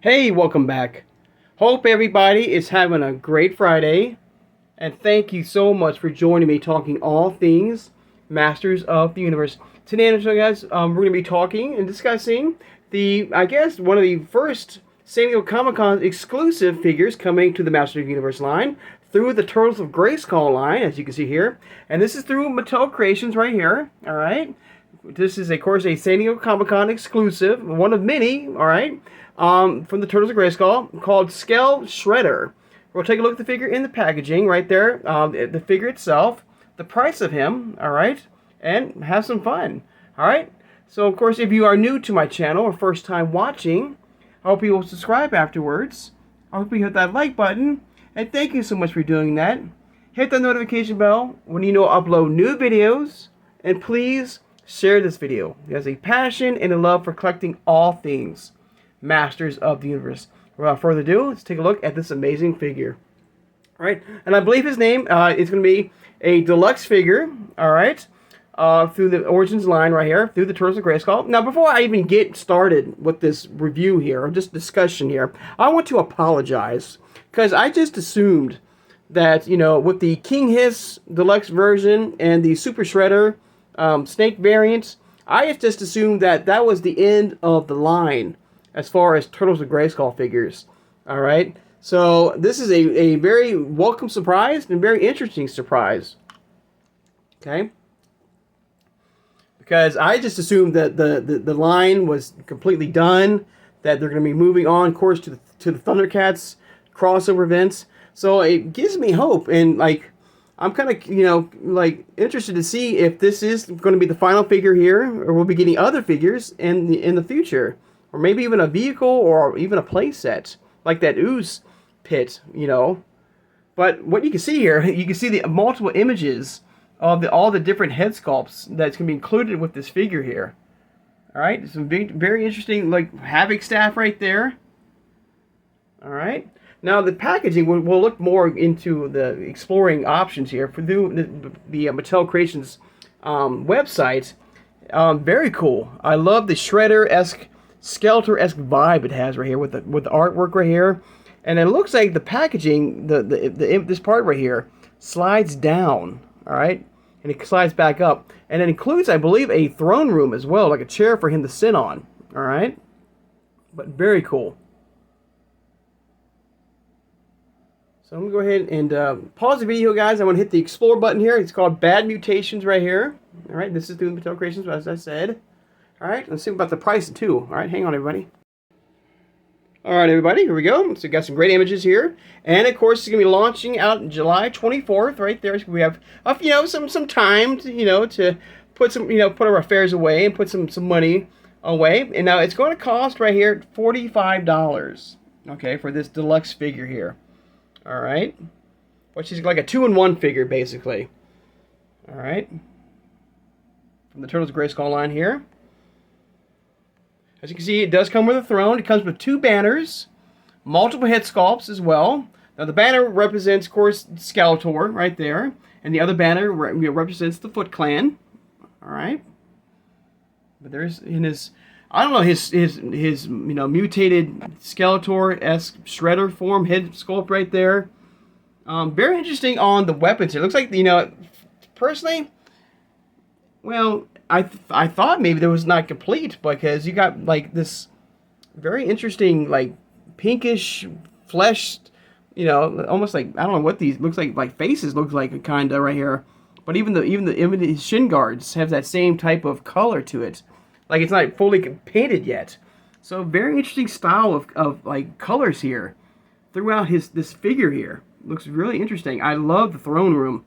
Hey, welcome back. Hope everybody is having a great Friday. And thank you so much for joining me talking all things Masters of the Universe. Today, guys, we're going to be talking and discussing I guess, one of the first San Diego Comic-Con exclusive figures coming to the Masters of the Universe line through the Turtles of Grayskull line, as you can see here. And this is through Mattel Creations right here, all right? This is, of course, a San Diego Comic-Con exclusive, one of many, all right, from the Turtles of Grayskull, called SKELE-SHREDDER. We'll take a look at the figure in the packaging right there, the figure itself, the price of him, all right, and have some fun, all right? So, of course, if you are new to my channel or first time watching, I hope you will subscribe afterwards. I hope you hit that like button, and thank you so much for doing that. Hit the notification bell when you know I upload new videos, and please share this video. There's a passion and a love for collecting all things Masters of the Universe. Without further ado, let's take a look at this amazing figure. All right, and I believe his name is going to be a deluxe figure, all right, through the Origins line right here, through the Turtles of Grayskull. Now, before I even get started with this review here, or just discussion here, I want to apologize, because I just assumed that, you know, with the King Hiss deluxe version and the Super Shredder Snake variants, I just assumed that that was the end of the line as far as Turtles of Grayskull figures. All right, so this is a very welcome surprise and very interesting surprise. Okay, because I just assumed that the line was completely done, that they're going to be moving on, of course, to the Thundercats crossover events. So it gives me hope, and like, I'm kind of, you know, like, interested to see if this is going to be the final figure here, or we'll be getting other figures in the future, or maybe even a vehicle, or even a play set like that Ooze pit, you know. But what you can see here, you can see the multiple images of all the different head sculpts that's going to be included with this figure here. All right, some big, very interesting, like, Havoc staff right there. All right. Now, the packaging, we'll look more into the exploring options here for the Mattel Creations website. Very cool. I love the Shredder-esque, Skeletor-esque vibe it has right here with the artwork right here. And it looks like the packaging, this part right here, slides down, all right? And it slides back up. And it includes, I believe, a throne room as well, like a chair for him to sit on, all right? But very cool. So I'm going to go ahead and pause the video, guys. I want to hit the Explore button here. It's called Bad Mutations right here. All right, this is through the Mattel Creations, as I said. All right, let's see about the price, too. All right, hang on, everybody. All right, everybody, here we go. So we got some great images here. And, of course, it's going to be launching out July 24th right there. So we have, you know, some time, to, you know, to put our affairs away and put some money away. And now it's going to cost right here $45, okay, for this deluxe figure here. All right, which is like a 2-in-1 figure, basically. All right, from the Turtles of Grayskull line here. As you can see, it does come with a throne. It comes with 2 banners, multiple head sculpts as well. Now, the banner represents, of course, Skeletor right there, and the other banner represents the Foot Clan. All right, but there's in his, I don't know, his you know, mutated Skeletor-esque Shredder form head sculpt right there. Very interesting on the weapons. It looks like, you know, personally, well, I thought maybe there was not complete, because you got like this very interesting, like, pinkish flesh, you know, almost like, I don't know what these looks like faces look like, kind of right here. But even the shin guards have that same type of color to it. Like, it's not fully painted yet. So very interesting style of like colors here throughout this figure here. Looks really interesting. I love the throne room.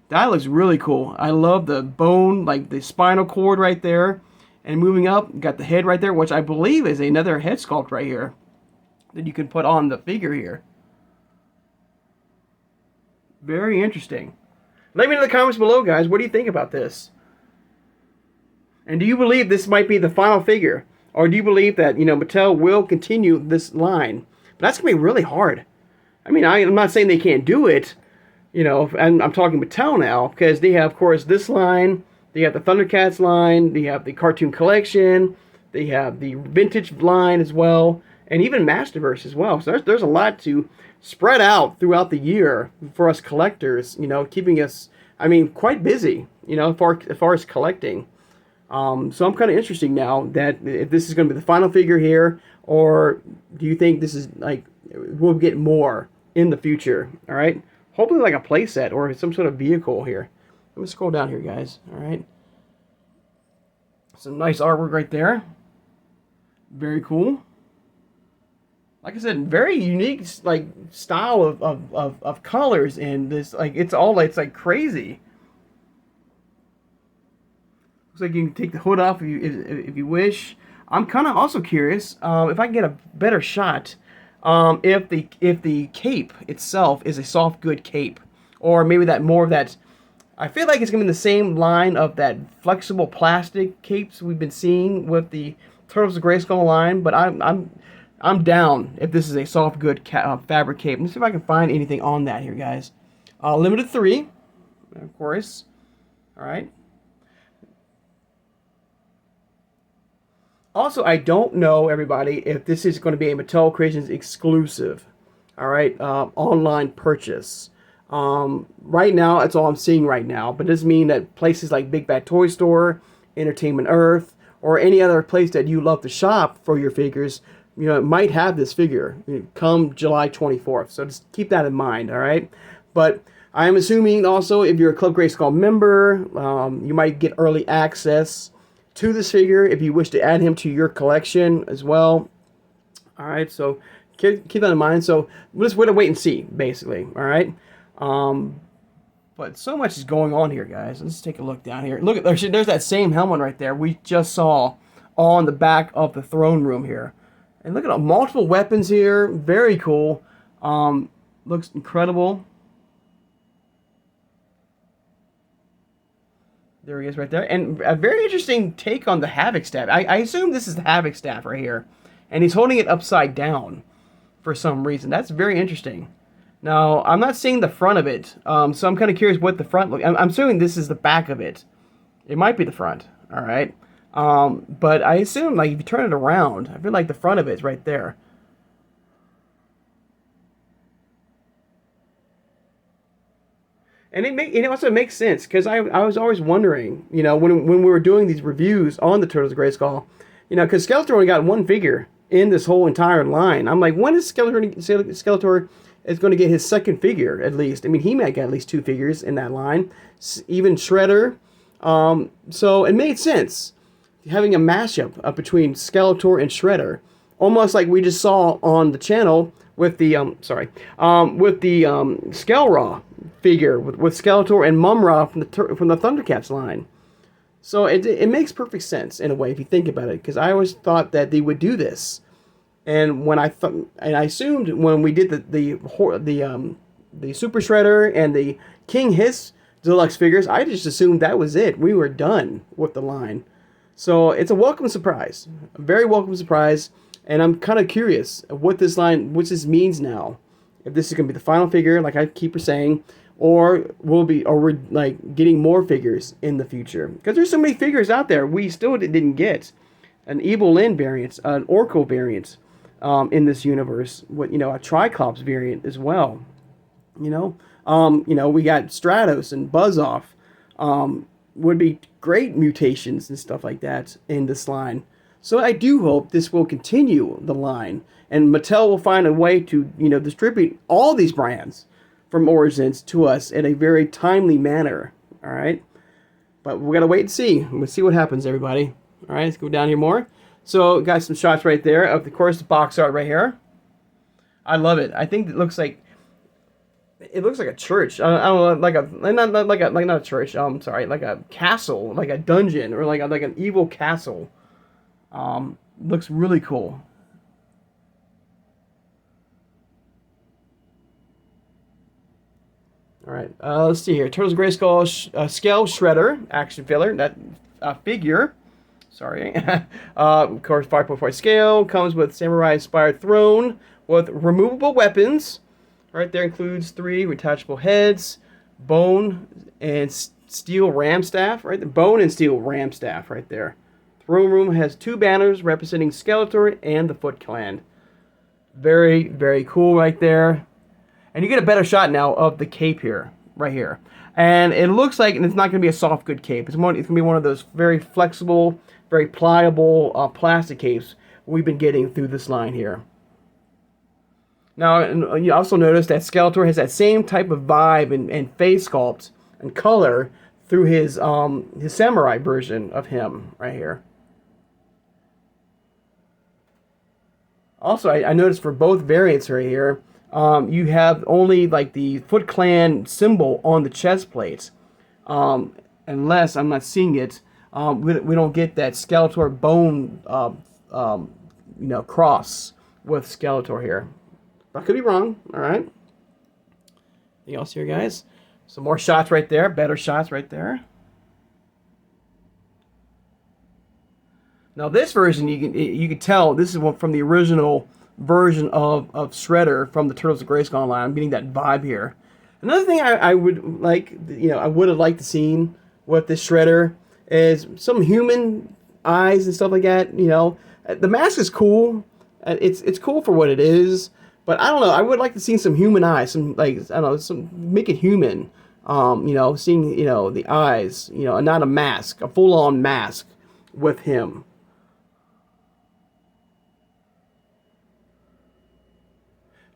That looks really cool. I love the bone, like the spinal cord right there. And moving up, you got the head right there, which I believe is another head sculpt right here that you can put on the figure here. Very interesting. Let me know in the comments below, guys. What do you think about this? And do you believe this might be the final figure? Or do you believe that, you know, Mattel will continue this line? But that's going to be really hard. I mean, I'm not saying they can't do it, you know, and I'm talking Mattel now, because they have, of course, this line, they have the Thundercats line, they have the Cartoon Collection, they have the Vintage line as well, and even Masterverse as well. So there's a lot to spread out throughout the year for us collectors, you know, keeping us, I mean, quite busy, you know, as far as collecting. So I'm kind of interested now that if this is going to be the final figure here, or do you think this is like, we'll get more in the future? All right. Hopefully like a playset or some sort of vehicle here. Let me scroll down here, guys. All right. Some nice artwork right there. Very cool. Like I said, very unique like style of colors in this. Like it's like crazy. Looks like you can take the hood off if you wish. I'm kind of also curious if I can get a better shot if the cape itself is a soft good cape, or maybe that more of that. I feel like it's gonna be the same line of that flexible plastic capes we've been seeing with the Turtles of Grayskull line, but I'm down if this is a soft good fabric cape. Let's see if I can find anything on that here, guys. Limited 3, of course. All right. Also, I don't know, everybody, if this is going to be a Mattel Creations exclusive. All right, online purchase. Right now, that's all I'm seeing right now. But it doesn't mean that places like Big Bad Toy Store, Entertainment Earth, or any other place that you love to shop for your figures, you know, it might have this figure come July 24th. So just keep that in mind, all right? But I'm assuming also if you're a Club Grayskull member, you might get early access to this figure if you wish to add him to your collection as well. All right, so keep that in mind. So we'll just wait and see, basically. All right. But so much is going on here, guys. Let's take a look down here. Look at there's that same helmet right there we just saw on the back of the throne room here. And look at multiple weapons here. Very cool. Looks incredible. There he is right there. And a very interesting take on the Havoc staff. I assume this is the Havoc staff right here. And he's holding it upside down for some reason. That's very interesting. Now, I'm not seeing the front of it. So I'm kind of curious what the front looks like. I'm assuming this is the back of it. It might be the front. All right. But I assume, like, if you turn it around, I feel like the front of it is right there. And it also makes sense, because I was always wondering, you know, when we were doing these reviews on the Turtles of Grayskull, you know, because Skeletor only got one figure in this whole entire line. I'm like, when is Skeletor is going to get his second figure, at least? I mean, he might get at least 2 figures in that line. Even Shredder. So it made sense, having a mashup between Skeletor and Shredder. Almost like we just saw on the channel with the, Skele-Ra figure with Skeletor and Mum-Ra from the Thundercats line. So it makes perfect sense in a way if you think about it, because I always thought that they would do this, and I assumed when we did the Super Shredder and the King Hiss deluxe figures, I just assumed that was it. We were done with the line. So it's a welcome surprise, a very welcome surprise, and I'm kind of curious what this means now. If this is going to be the final figure, like I keep saying, or we're like getting more figures in the future, because there's so many figures out there we still didn't get. An Evil Lyn variant, an Orko variant, in this universe. What, you know, a Triclops variant as well. You know, we got Stratos and Buzz-Off. Would be great mutations and stuff like that in this line. So I do hope this will continue the line, and Mattel will find a way to, you know, distribute all these brands from Origins to us in a very timely manner. All right, but we gotta wait and see. We'll see what happens, everybody. All right, let's go down here more. So got some shots right there of, course, the box art right here. I love it. I think it looks like a church. I don't know, not a church. Sorry, like a castle, like a dungeon, or like an evil castle. Looks really cool. All right, let's see here. Turtles of Grayskull SKELE-SHREDDER action figure. That figure. Sorry. Of course, 5.5 scale, comes with samurai-inspired throne with removable weapons. Right there includes 3 detachable heads, bone and steel ram staff. Right, the bone and steel ram staff right there. Throne room has 2 banners representing Skeletor and the Foot Clan. Very, very cool right there. And you get a better shot now of the cape here, right here. And it looks like, and it's not going to be a soft good cape. It's going to be one of those very flexible, very pliable plastic capes we've been getting through this line here. Now, you also notice that Skeletor has that same type of vibe and face sculpt and color through his samurai version of him right here. Also, I noticed for both variants right here, you have only like the Foot Clan symbol on the chest plate. Unless I'm not seeing it, we don't get that Skeletor bone, cross with Skeletor here. I could be wrong. All right. Anything else here, guys? Some more shots right there. Better shots right there. Now this version, you can tell this is one from the original version of Shredder from the Turtles of Grayskull line. I'm getting that vibe here. Another thing I would like, I would have liked to seen with this Shredder is some human eyes and stuff like that. The mask is cool. It's cool for what it is. But I don't know. I would like to see some human eyes, make it human. Seeing the eyes, and not a mask, a full-on mask with him.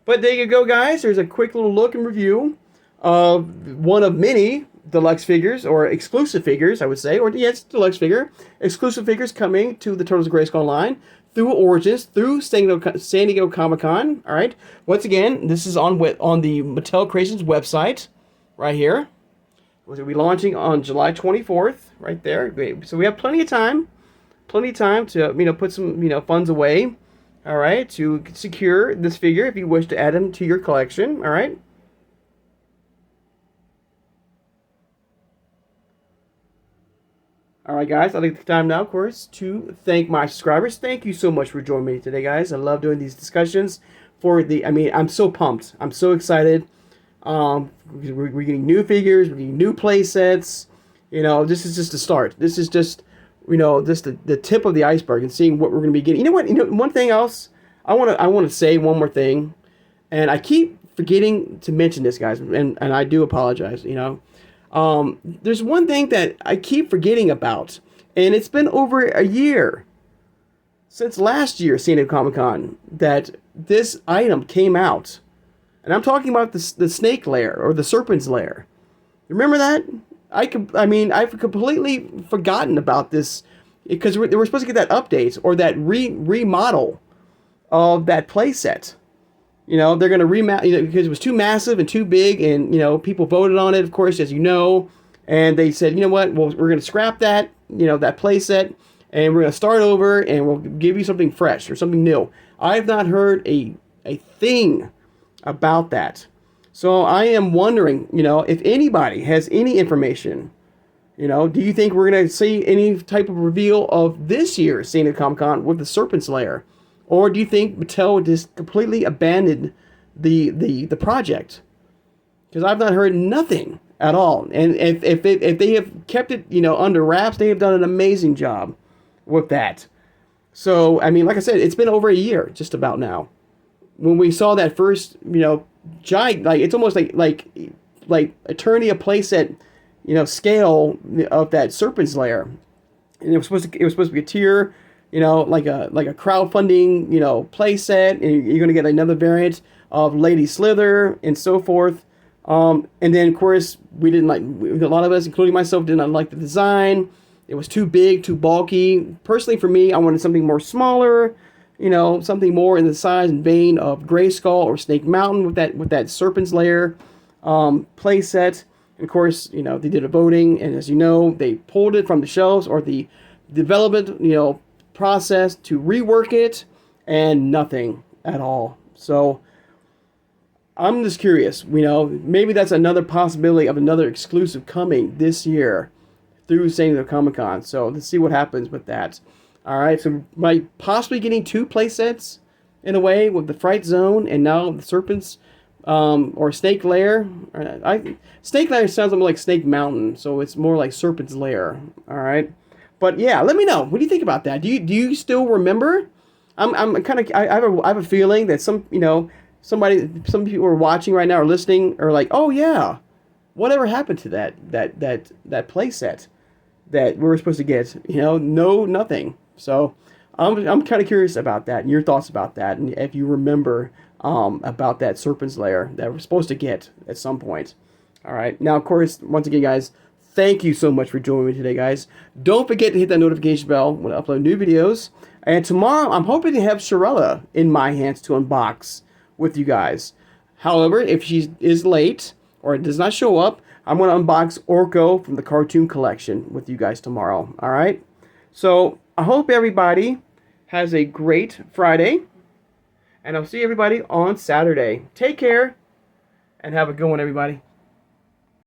But there you go, guys. There's a quick little look and review of one of many deluxe figures, or exclusive figures, I would say, or yes, deluxe figure, exclusive figures coming to the Turtles of Grayskull line through Origins, through San Diego Comic-Con. All right. Once again, this is on the Mattel Creations website, right here. We'll be launching on July 24th, right there. So we have plenty of time to put some funds away. All right, to secure this figure if you wish to add him to your collection. All right. All right, guys, I'll take the time now, of course, to thank my subscribers. Thank you so much for joining me today, guys. I love doing these discussions. I'm so pumped. I'm so excited. We're getting new figures. We're getting new play sets. This is just the start. This is just, just the tip of the iceberg and seeing what we're going to be getting. You know what? One thing else, I want to say one more thing, and I keep forgetting to mention this, guys, and I do apologize, There's one thing that I keep forgetting about, and it's been over a year since last year, San Diego Comic-Con, that this item came out. And I'm talking about the snake lair, or the serpent's lair. Remember that? I've completely forgotten about this, because they were supposed to get that update, or that remodel of that playset. They're going to remodel, because it was too massive and too big, and, people voted on it, of course, as you know, and they said, you know what, well, we're going to scrap that, that playset, and we're going to start over, and we'll give you something fresh, or something new. I've not heard a thing about that. So I am wondering, if anybody has any information, do you think we're going to see any type of reveal of this year's San Diego Comic-Con with the Serpent's Lair? Or do you think Mattel just completely abandoned the project? Because I've not heard nothing at all. And if they have kept it, under wraps, they have done an amazing job with that. So, like I said, it's been over a year just about now. When we saw that first, giant, it's almost like Eternia playset, scale of that Serpent's Lair. And it was supposed to be a tier, like a crowdfunding, play set, and you're gonna get another variant of Lady Slither and so forth. And then of course a lot of us, including myself, did not like the design. It was too big, too bulky. Personally, for me, I wanted something more smaller, something more in the size and vein of Grayskull or Snake Mountain with that Serpent's Lair play set. And of course, they did a voting, and as you know, they pulled it from the shelves or the development, process to rework it, and nothing at all. So I'm just curious, maybe that's another possibility of another exclusive coming this year through San Diego Comic-Con. So let's see what happens with that. All right, so might possibly getting two play sets in a way with the Fright Zone and now the Serpent's or Snake Lair. Snake Lair sounds more like Snake Mountain, so it's more like Serpent's Lair. All right. But yeah, let me know. What do you think about that? Do you still remember? I'm kind of, I have a feeling that some people are watching right now or listening are like, oh yeah, whatever happened to that play set that we were supposed to get? No, nothing. So I'm kind of curious about that and your thoughts about that, and if you remember about that Serpent's Lair that we're supposed to get at some point. All right. Now, of course, once again, guys, thank you so much for joining me today, guys. Don't forget to hit that notification bell when I upload new videos. And tomorrow, I'm hoping to have Shirella in my hands to unbox with you guys. However, if she is late or does not show up, I'm going to unbox Orko from the cartoon collection with you guys tomorrow. All right? So, I hope everybody has a great Friday. And I'll see everybody on Saturday. Take care and have a good one, everybody.